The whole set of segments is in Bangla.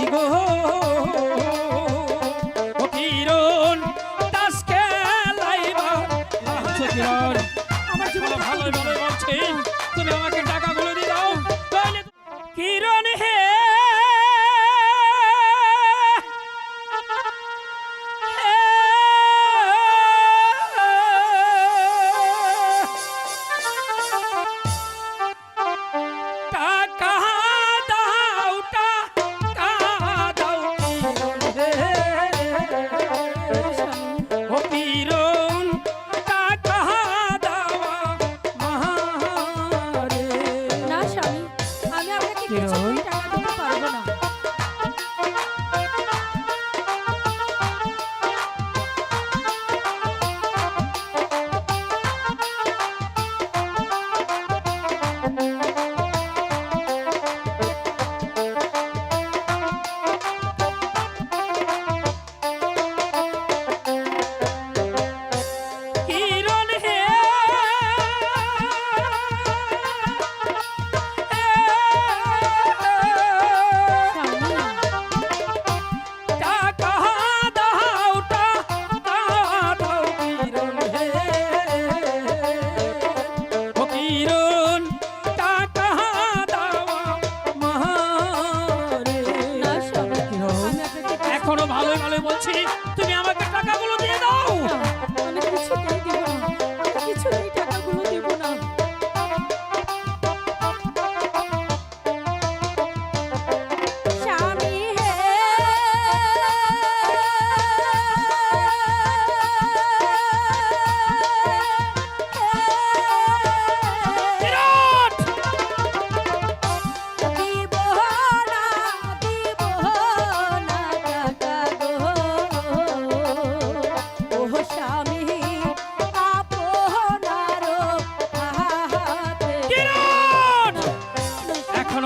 গো ও কিরণ দাস খেলাইবা কিরণ আমার জীবন ভালো ভালো বলছি তুমি আমাকে টাকাগুলো দিয়ে দাও তাহলে কিরণ হে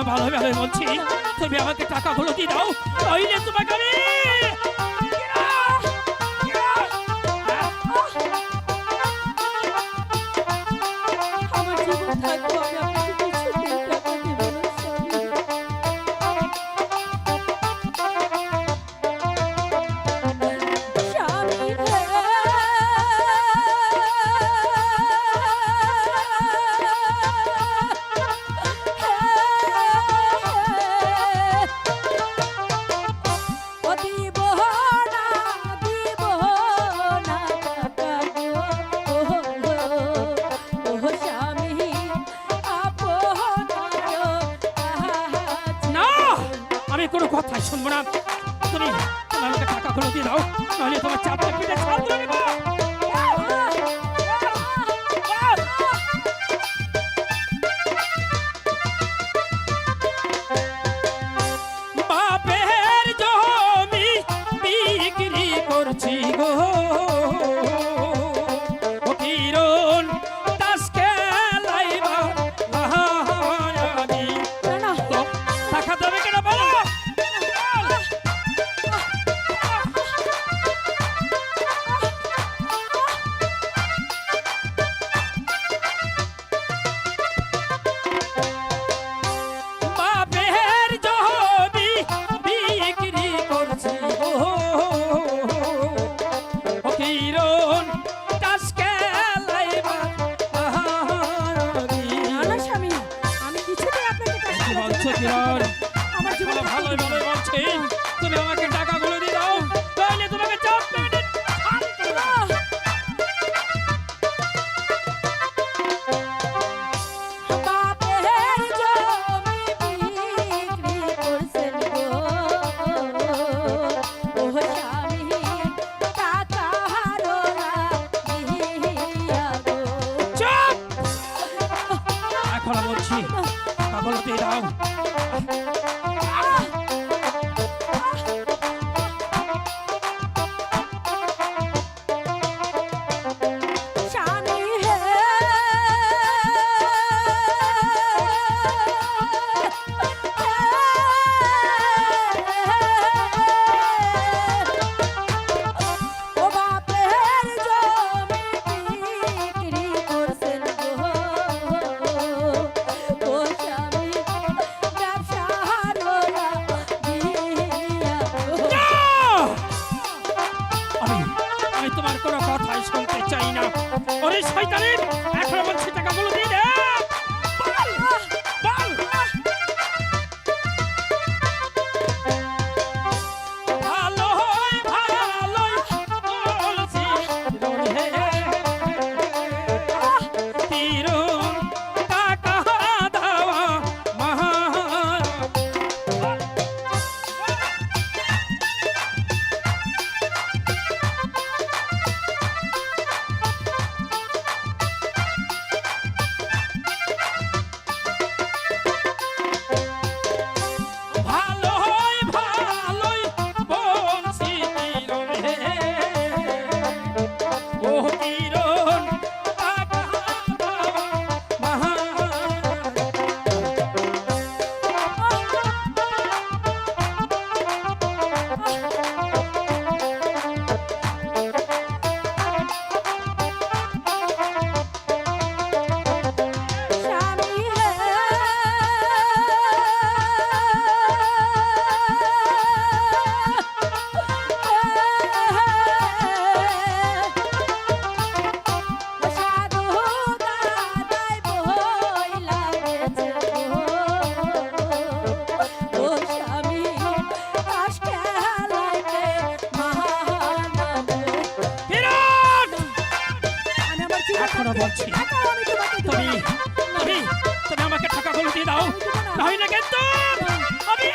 ভালো ভালো বলছি তুমি আমাকে টাকাগুলো দিয়ে দাও তাইলে তোমাকে আমি আমার জীবন থাকবো আমি আপনাকে কিছুতেই টাকা দেব না স্বামী কোনো কথাই শুনবো না তুমি আমাকে টাকাগুলো দিয়ে দাও তাহলে তোমার চাপটা পিঠে ছাড় তুলে নেবো বাপের জমি বিক্রি করছি গো ও কিরণ দাস খেলাইবা আমি টাকা দেবে কেন বলো আমার জীবন ভালো ভালো বলছি তুমি আমাকে টাকাগুলো দিয়ে দাও তাহলে তোমাকে চাপ পেটে এখন বলছি টাকাগুলো দিয়ে দাও শয়তানি এখন বলছি টাকাগুলো দিয়ে দে বল বল ভালোই ভালোই বলছি তিরুন টাকা দাও মহারাজ ভালোই ভালোই বলছি তিরুন ও তিরুন টাকা দাও মহারাজ স্বামী সাধু দাদাই বইলা গেছে ও স্বামী তাস খেলাইতে মহানবে তিরুন আমি আমার জীবন এখনো বলছি টাকাও আমি তোমাকে দেব তুমি না। তুমি তুমি আমাকে টাকাগুলো দিয়ে দাও নইলে কিন্তু আমি